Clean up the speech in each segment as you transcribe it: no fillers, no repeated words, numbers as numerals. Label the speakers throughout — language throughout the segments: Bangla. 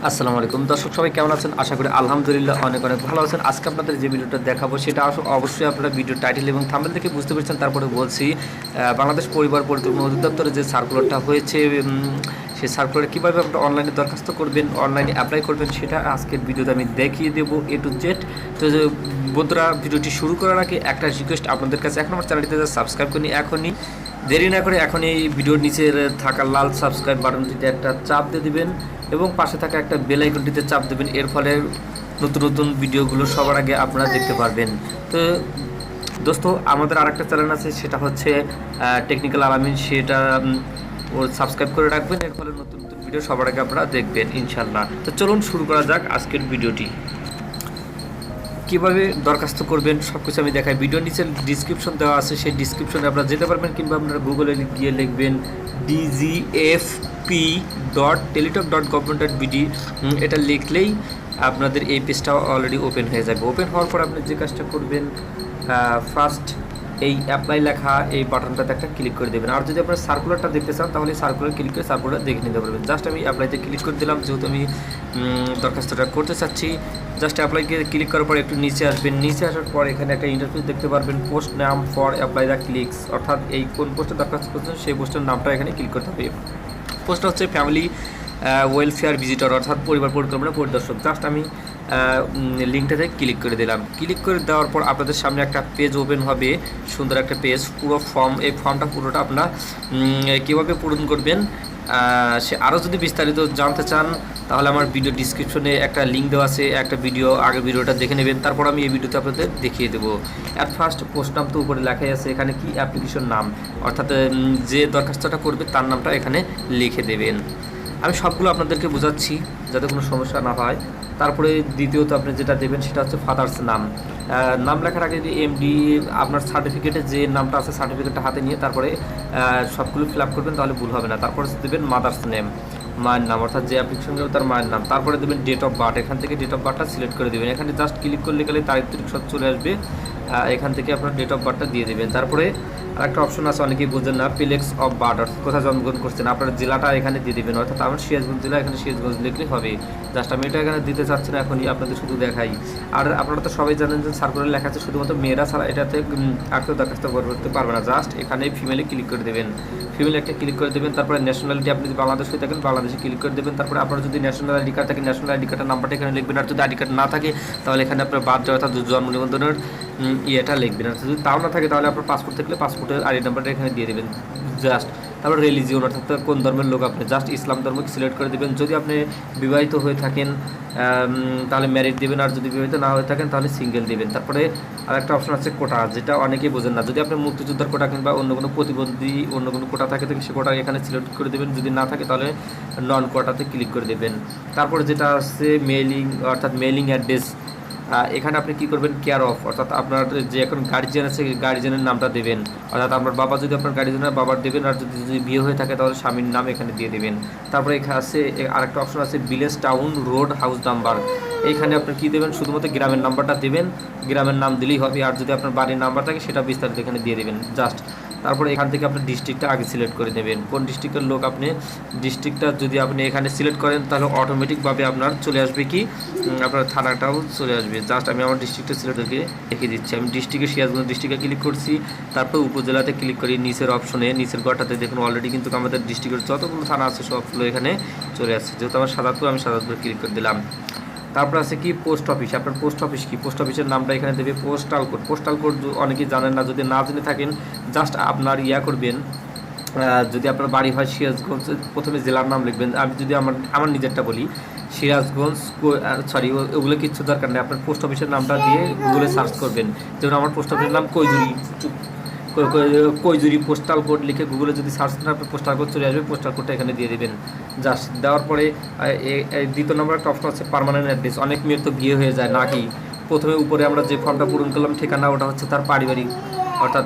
Speaker 1: আসসালামু আলাইকুম দর্শক, সবাই কেমন আছেন? আশা করি আলহামদুলিল্লাহ অনেক অনেক ভালো আছেন। আজকে আপনাদের যে ভিডিওটা দেখাবো সেটা অবশ্যই আপনারা ভিডিও টাইটেল এবং থাম্বনেল থেকে বুঝতে পেরেছেন। তারপরে বলছি, বাংলাদেশ পরিবার পরিকল্পনা অধিদপ্তরে যে সার্কুলারটা হয়েছে, সেই সার্কুলার কীভাবে আপনারা অনলাইনে দরখাস্ত করবেন, অনলাইনে অ্যাপ্লাই করবেন, সেটা আজকের ভিডিওতে আমি দেখিয়ে দেবো এ টু জেড। তো বন্ধুরা, ভিডিওটি শুরু করার আগে একটা রিকোয়েস্ট আপনাদের কাছে, এখন আমার চ্যানেলটিতে সাবস্ক্রাইব করিনি, এখনই দেরি না করে এখন এই ভিডিওর নিচে থাকা লাল সাবস্ক্রাইব বাটনটিতে একটা চাপ দিয়ে দিবেন এবং পাশে থাকা একটা বেল আইকনটিতে চাপ দেবেন। এর ফলে নতুন নতুন ভিডিওগুলো সবার আগে আপনারা দেখতে পারবেন। তো দোস্ত, আমাদের আরেকটা চ্যানেল আছে, সেটা হচ্ছে টেকনিক্যাল আলামিন, সেটা সাবস্ক্রাইব করে রাখবেন। এর ফলে নতুন নতুন ভিডিও সবার আগে আপনারা দেখবেন ইনশাল্লাহ। তো চলুন শুরু করা যাক আজকের ভিডিওটি। কীভাবে দরখাস্ত করবেন সব কিছু আমি দেখাই। ভিডিওর নিচে ডিসক্রিপশন দেওয়া আছে, সেই ডিসক্রিপশনে আপনারা যেতে পারবেন, কিংবা আপনারা গুগলে গিয়ে লিখবেন dgfp.teletalk.government.bd। এটা লিখলেই আপনাদের এই পেজটা অলরেডি ওপেন হয়ে যাবে। ওপেন হওয়ার পর আপনি যে কাজটা করবেন, ফার্স্ট এই অ্যাপ্লাই লেখা এই বাটনটাতে একটা ক্লিক করে দেবেন। আর যদি আপনার সার্কুলারটা দেখতে চান তাহলে সার্কুলার ক্লিক করে সার্কুলার দেখে নিতে পারবেন। জাস্ট আমি অ্যাপ্লাইতে ক্লিক করে দিলাম, যেহেতু আমি দরখাস্তটা করতে চাচ্ছি। জাস্ট অ্যাপ্লাইকে ক্লিক করার পর একটু নিচে আসবেন। নিচে আসার পর এখানে একটা ইন্টারফেস দেখতে পারবেন, পোস্ট নাম ফর অ্যাপ্লাই দ্য ক্লিকস, অর্থাৎ এই কোন পোস্টে দরখাস্ত করছেন সেই পোস্টের নামটা এখানে ক্লিক করতে হবে। পোস্টটা হচ্ছে ফ্যামিলি ওয়েলফেয়ার ভিজিটর, অর্থাৎ পরিবার পরিকল্পনা পরিদর্শক। জাস্ট আমি লিঙ্কটাতে ক্লিক করে দিলাম। ক্লিক করে দেওয়ার পর আপনাদের সামনে একটা পেজ ওপেন হবে, সুন্দর একটা পেজ, পুরো ফর্ম। এই ফর্মটা পুরোটা আপনারা কীভাবে পূরণ করবেন, সে আরও যদি বিস্তারিত জানতে চান তাহলে আমার ভিডিও ডিসক্রিপশনে একটা লিঙ্ক দেওয়া আছে, একটা ভিডিও, আগে ভিডিওটা দেখে নেবেন। তারপর আমি এই ভিডিওতে আপনাদের দেখিয়ে দেবো। অ্যাট ফার্স্ট পোস্ট নাম তো উপরে লেখাই আছে, এখানে কি অ্যাপ্লিকেশন নাম, অর্থাৎ যে দরখাস্তটা করবে তার নামটা এখানে লিখে দেবেন। আমি সবগুলো আপনাদেরকে বোঝাচ্ছি যাতে কোনো সমস্যা না হয়। তারপরে দ্বিতীয়ত আপনি যেটা দেবেন সেটা হচ্ছে ফাদার্স নাম। নাম লেখার আগে এমডি আপনার সার্টিফিকেটে যে নামটা আছে সার্টিফিকেটটা হাতে নিয়ে তারপরে সবগুলো ফিল আপ করবেন, তাহলে ভুল হবে না। তারপরে দেবেন মাদার্স নেম, মায়ের নাম, অর্থাৎ যে অ্যাপ্লিকেশন করবে তার মায়ের নাম। তারপরে দেবেন ডেট অফ বার্থ, এখান থেকে ডেট অফ বার্থটা সিলেক্ট করে দেবেন। এখানে জাস্ট ক্লিক করলে গেলে তারিখ সব চলে আসবে, এখান থেকে আপনার ডেট অফ বার্থটা দিয়ে দেবেন। তারপরে আরেকটা অপশন আছে, অনেকেই বোঝেন না, প্লেস অফ বার্থ, অর্থাৎ কোথায় জন্মগ্রহণ করছেন আপনার জেলাটা এখানে দিয়ে দেবেন। অর্থাৎ আমার সিরাজগঞ্জ জেলা, এখানে সিরাজগঞ্জ লিখলে হবে। জাস্ট আমি এটা এখানে দিতে চাচ্ছি না, এখনই আপনাদের শুধু দেখাই। আর আপনারা তো সবাই জানেন যে সার্কুলার লেখা আছে শুধুমাত্র মেয়েরা ছাড়া এটাতে আর কেউ দরখাস্ত করতে পারবে না। জাস্ট এখানে ফিমেলে ক্লিক করে দেবেন, ফিমেল একটা ক্লিক করে দেবেন। তারপরে ন্যাশনালিটি, আপনি যদি বাংলাদেশ হয়ে থাকেন বাংলাদেশে ক্লিক করে দেবেন। তারপরে আপনার যদি ন্যাশনাল আইডি কার্ড থাকে ন্যাশনাল আইডি কার্ডের নাম্বারটা এখানে লিখবেন। আর যদি আইডি কার্ড না থাকে তাহলে এখানে আপনার বার্থডে অর্থাৎ জন্ম নিবন্ধনের ইয়েটা লিখবেন। আর যদি তাও না থাকে তাহলে আপনার পাসপোর্ট থাকলে পাসপোর্টের আইডি নাম্বারটা এখানে দিয়ে দেবেন। জাস্ট তারপর রিলিজিয়ন, অর্থাৎ কোন ধর্মের লোক আপনি, জাস্ট ইসলাম ধর্মকে সিলেক্ট করে দেবেন। যদি আপনি বিবাহিত হয়ে থাকেন তাহলে ম্যারিড দেবেন, আর যদি বিবাহিত না হয়ে থাকেন তাহলে সিঙ্গেল দেবেন। তারপরে আরেকটা অপশন আছে কোটা, যেটা অনেকেই বোঝেন না। যদি আপনি মুক্তিযোদ্ধার কোটা কিংবা অন্য কোনো প্রতিবন্ধী অন্য কোনো কোটা থাকে সে কোটা এখানে সিলেক্ট করে দেবেন। যদি না থাকে তাহলে নন কোটাতে ক্লিক করে দেবেন। তারপরে যেটা আছে মেইলিং, অর্থাৎ মেইলিং অ্যাড্রেস, এখানে আপনি কী করবেন, কেয়ার অফ, অর্থাৎ আপনার যে এখন গার্জিয়ান আছে গার্জিয়ানের নামটা দেবেন। অর্থাৎ আপনার বাবা যদি আপনার গার্জিয়ানের বাবার দেবেন, আর যদি বিয়ে হয়ে থাকে তাহলে স্বামীর নাম এখানে দিয়ে দেবেন। তারপরে এখানে আছে আরেকটা অপশন আছে village, town, road, house number. এইখানে আপনি কী দেবেন, শুধুমাত্র গ্রামের নাম্বারটা দেবেন, গ্রামের নাম দিলেই হবে। আর যদি আপনার বাড়ির নাম্বার থাকে সেটা বিস্তারিত এখানে দিয়ে দেবেন জাস্ট। তারপরে এখান থেকে আপনি ডিস্ট্রিক্টটা আগে সিলেক্ট করে নেবেন, কোন ডিস্ট্রিক্টের লোক আপনি। ডিস্ট্রিক্টটা যদি আপনি এখানে সিলেক্ট করেন তাহলে অটোমেটিকভাবে আপনার চলে আসবে কি, আপনার থানাটাও চলে আসবে। জাস্ট আমি আমার ডিস্ট্রিক্টটা সিলেক্ট করে রেখে দিচ্ছি। আমি ডিস্ট্রিক্টে সিরাজগঞ্জ ডিস্ট্রিক্টে ক্লিক করছি, তারপর উপজেলাতে ক্লিক করি। নিচের অপশনে নিচের ঘরটাতে দেখুন অলরেডি কিন্তু আমাদের ডিস্ট্রিক্টের যতগুলো থানা আছে সবগুলো এখানে চলে আসছে। যেহেতু আমার সাজাদপুর, আমি সাজাদপুরে ক্লিক করে দিলাম। তারপর আছে কি পোস্ট অফিস, আপনার পোস্ট অফিস কি, পোস্ট অফিসের নামটা এখানে দেবে। পোস্টাল কোড, পোস্টাল কোড অনেকেই জানেন না, যদি না জেনে থাকেন জাস্ট আপনার করবেন, যদি আপনার বাড়ি হয় সিরাজগঞ্জ, প্রথমে জেলার নাম লিখবেন। আমি যদি আমার নিজেরটা বলি, সিরাজগঞ্জ, সরি ওগুলো কিচ্ছু দরকার নেই, আপনার পোস্ট অফিসের নামটা দিয়ে গুগলে সার্চ করবেন। যেমন আমার পোস্ট অফিসের নাম কৈজুরি পোস্টাল কোড লিখে গুগলে যদি সার্চ করেন আপনার পোস্টাল কোড চলে আসবে। পোস্টাল কোডটা এখানে দিয়ে দেবেন। জাস্ট দেওয়ার পরে দ্বিতীয় নম্বর একটা অপশন আছে পার্মানেন্ট অ্যাড্রেস। অনেক মেয়ের তো বিয়ে হয়ে যায় নাকি, প্রথমে উপরে আমরা যে ফর্মটা পূরণ করলাম ঠিকানা, ওটা হচ্ছে তার পারিবারিক অর্থাৎ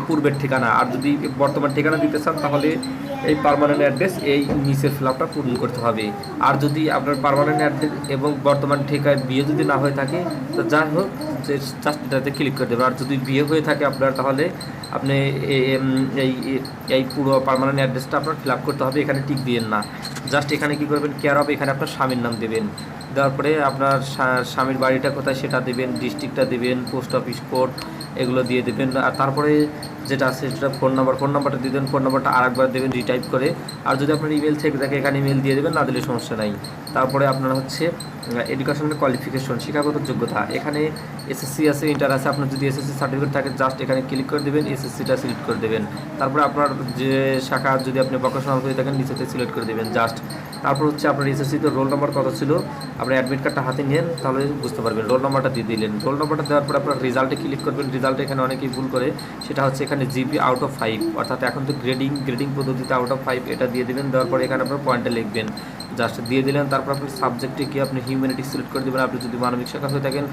Speaker 1: পূর্বের ঠিকানা। আর যদি বর্তমান ঠিকানা দিতে চান তাহলে এই পার্মানেন্ট অ্যাড্রেস এই নিচের ফিল-আপটা পূরণ করতে হবে। আর যদি আপনার পার্মানেন্ট অ্যাড্রেস এবং বর্তমান ঠিকায় বিয়ে যদি না হয়ে থাকে তো যাই হোক যে জাস্ট এটাতে ক্লিক করে দেবেন। আর যদি বিয়ে হয়ে থাকে আপনার তাহলে আপনি এই এই পুরো পার্মানেন্ট অ্যাড্রেসটা আপনার ফিল আপ করতে হবে, এখানে টিক দিবেন না। জাস্ট এখানে কী করবেন, কেয়ার অফ, এখানে আপনার স্বামীর নাম দেবেন, দেওয়ার পরে আপনার স্বামীর বাড়িটা কোথায় সেটা দেবেন, ডিস্ট্রিক্টটা দেবেন, পোস্ট অফিস কোড এগুলো দিয়ে দেবেন। আর তারপরে যেটা আছে সেটা ফোন নাম্বারটা দিয়ে দেবেন, ফোন নাম্বারটা আরেকবার দেবেন রিটাইপ করে। আর যদি আপনার ইমেল থেকে থাকে এখানে ইমেল দিয়ে দেবেন, না দিলে সমস্যা নাই। তারপরে আপনার হচ্ছে এডুকেশনাল কোয়ালিফিকেশন, শিক্ষাগত যোগ্যতা, এখানে এসএসসি আছে, ইন্টার আছে। আপনার যদি এসএসসি সার্টিফিকেট থাকে জাস্ট এখানে ক্লিক করে দেবেন, এসএসসিটা সিলেক্ট করে দেবেন। তারপরে আপনার যে শাখা যদি আপনি ভোকেশনাল হয়ে থাকেন নিচেতে সিলেক্ট করে দেবেন জাস্ট। তারপর হচ্ছে আপনার এসএসসিতে রোল নাম্বার কত ছিল, আপনি অ্যাডমিট কার্ডটা হাতে নিন তাহলে বুঝতে পারবেন। রোল নাম্বারটা দিয়ে দিলেন, রোল নাম্বারটা দেওয়ার পর আপনার রেজাল্টে ক্লিক করবেন। রেজাল্টে এখানে অনেকেই ভুল করে, সেটা হচ্ছে এখানে জিপি আউট অফ 5, অর্থাৎ এখন তো গ্রেডিং পদ্ধতিতে আউট অফ 5 এটা দিয়ে দেবেন। দেওয়ার পরে এখানে আপনার পয়েন্টে লিখবেন, জাস্ট দিয়ে দিলেন। তারপর আপনি সাবজেক্টে কি আপনি হিউম্যানিটিস সিলেক্ট করে দেবেন, আপনি যদি মানবিক শাখা হয়ে থাকেন,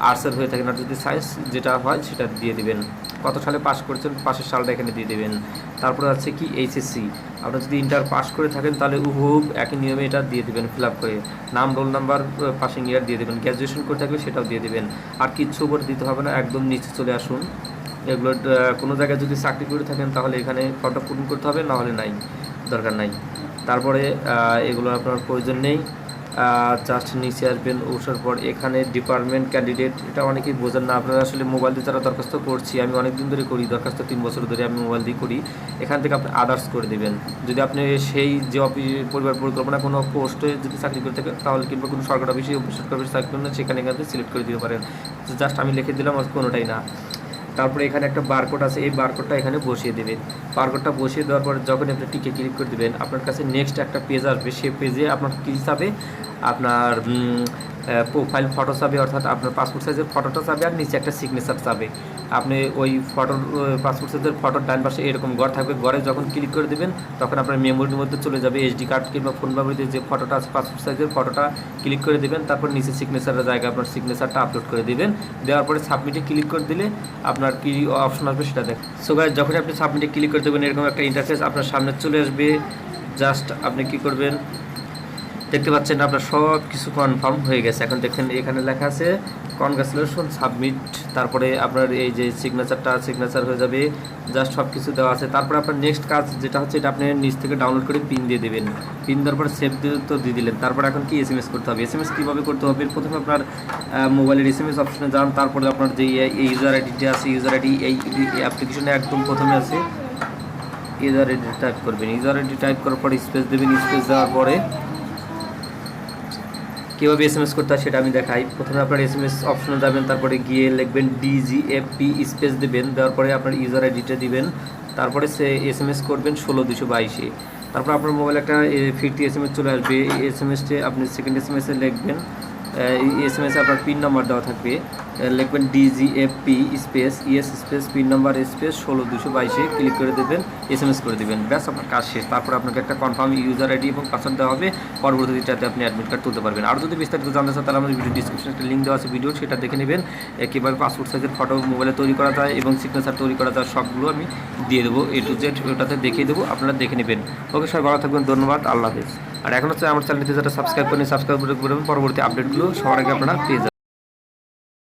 Speaker 1: আর্টসের হয়ে থাকেন, আর যদি সায়েন্স যেটা হয় সেটা দিয়ে দিবেন। কত সালে পাস করেছেন পাশের সালটা এখানে দিয়ে দেবেন। তারপরে আছে কি এইচএসসি, আপনি যদি ইন্টার পাস করে থাকেন তাহলে হুবহু একই নিয়মে এটা দিয়ে দেবেন ফিল আপ করে। নাম, রোল নাম্বার, পাসিং ইয়ার দিয়ে দেবেন। গ্র্যাজুয়েশন করে থাকলে সেটাও দিয়ে দেবেন। আর কিচ্ছু উপরে দিতে হবে না, একদম নিচে চলে আসুন। এগুলো কোনো জায়গায় যদি চাকরি করে থাকেন তাহলে এখানে ফর্মটা পূরণ করতে হবে, না হলে নাই, দরকার নাই। তারপরে এগুলো আপনার প্রয়োজন নেই, জাস্ট নিচে আসবেন। ওঠার পর এখানে ডিপার্টমেন্ট ক্যান্ডিডেট, এটা অনেকেই বোঝেন না। আপনারা আসলে মোবাইল দিয়ে যারা দরখাস্ত করছি, আমি অনেক দিন ধরে করি দরখাস্ত, 3 বছর ধরে আমি মোবাইল দিয়ে করি। এখান থেকে আপনি আদার্স করে দেবেন। যদি আপনি সেই যে পরিবার পরিকল্পনা কোনো পোস্টে যদি চাকরি করে থাকেন তাহলে, কিংবা কোনো সরকারি অফিসে বেসরকারি অফিসে চাকরি করেন সেখানে এখান থেকে সিলেক্ট করে দিতে পারেন। জাস্ট আমি লিখে দিলাম আর কোনোটাই না। তারপরে এখানে একটা বারকোড আছে, এই বারকোডটা এখানে বসিয়ে দেবেন। বারকোডটা বসিয়ে দেওয়ার পরে যখন আপনি টিকে ক্লিক করে দেবেন আপনার কাছে নেক্সট একটা পেজ আসবে। সেই পেজে আপনার কী চাবে, আপনার প্রোফাইল ফটো চাবে, অর্থাৎ আপনার পাসপোর্ট সাইজের ফটোটা চাবে, আর নিচে একটা সিগনেচার চাবে। আপনি ওই ফটোর পাসপোর্ট সাইজের ফটোর ডান পাশে এরকম ঘর থাকবে, ঘরে যখন ক্লিক করে দেবেন তখন আপনার মেমোরির মধ্যে চলে যাবে। এইচডি কার্ড কিংবা ফোন মেমোরিতে যে ফটোটা আছে পাসপোর্ট সাইজের ফটোটা ক্লিক করে দেবেন। তারপর নিচে সিগনেচারের জায়গায় আপনার সিগনেচারটা আপলোড করে দেবেন। দেওয়ার পরে সাবমিটে ক্লিক করে দিলে আপনার কী অপশন আসবে সেটা দেখ। সো গাইস, যখন আপনি সাবমিটে ক্লিক করে দেবেন এরকম একটা ইন্টারফেস আপনার সামনে চলে আসবে। জাস্ট আপনি কী করবেন, দেখতে পাচ্ছেন আপনার সব কিছু কনফার্ম হয়ে গেছে। এখন দেখেন এখানে লেখা আছে কনগ্রাচুলেশন সাবমিট। তারপরে আপনার এই যে সিগনেচার হয়ে যাবে, জাস্ট সব কিছু দেওয়া আছে। তারপরে আপনার নেক্সট কাজ যেটা হচ্ছে, এটা আপনি নিচ থেকে ডাউনলোড করে পিন দিয়ে দেবেন। পিন দেওয়ার পরে সেভ তো দিয়ে দিলেন। তারপর এখন কি এসএমএস করতে হবে। এসএমএস কীভাবে করতে হবে, প্রথমে আপনার মোবাইলের এসএমএস অপশনে যান। তারপরে আপনার যে ইউজার আইডিটা আছে, ইউজার আইডি এই অ্যাপ্লিকেশনে একদম প্রথমে আছে, ইউজার আইডি টাইপ করবেন। ইউজার আইডি টাইপ করার পরে স্পেস দেবেন। স্পেস দেওয়ার পরে কীভাবে এসএমএস করতে হয় সেটা আমি দেখাই। প্রথমে আপনার এসএমএস অপশনে যাবেন, তারপরে গিয়ে লিখবেন DGFP স্পেস দেবেন। দেওয়ার পরে আপনার ইউজার আইডিটা দিবেন। তারপরে সে এসএমএস করবেন 16222-এ। তারপর আপনার মোবাইলে একটা ফিরতি এসএমএস চলে আসবে। এই এসএমএসটি আপনি সেকেন্ড এসএমএসে লিখবেন, এই এসএমএসে আপনার পিন নাম্বার দেওয়া থাকবে, লিখবেন DGFP space space pin number space 16222-এ ক্লিক করে দেবেন, এসএমএস করে দেবেন। ব্যাস, আপনার কাজ শেষ। তারপর আপনাকে একটা কনফার্ম ইউজার আইডি এবং পাসওয়ার্ড দেওয়া হবে। পরবর্তীটাতে আপনি অ্যাডমিট কার্ড তুলতে পারবেন। আর যদি বিস্তারিত জানতে চান তাহলে আমাদের ভিডিও ডিসক্রিপশনে একটা লিঙ্ক দেওয়া আছে, ভিডিও সেটা দেখে নেবেন। কীভাবে পাসপোর্ট সাইজের ফটো মোবাইলে তৈরি করা যায় এবং সিগনেচার তৈরি করা যায় সবগুলো আমি দিয়ে দেবো, A to Z ওটাতে দেখিয়ে দেবো, আপনারা দেখে নেবেন। ওকে, সবাই ভালো থাকবেন, ধন্যবাদ, আল্লাহ হাফেজ। আর এখন হচ্ছে আমার চ্যানেলটি যারা সাবস্ক্রাইব করেন সাবস্ক্রাইব করে পরবর্তী আপডেটগুলো সবার আগে আপনারা পেয়ে যাবেন।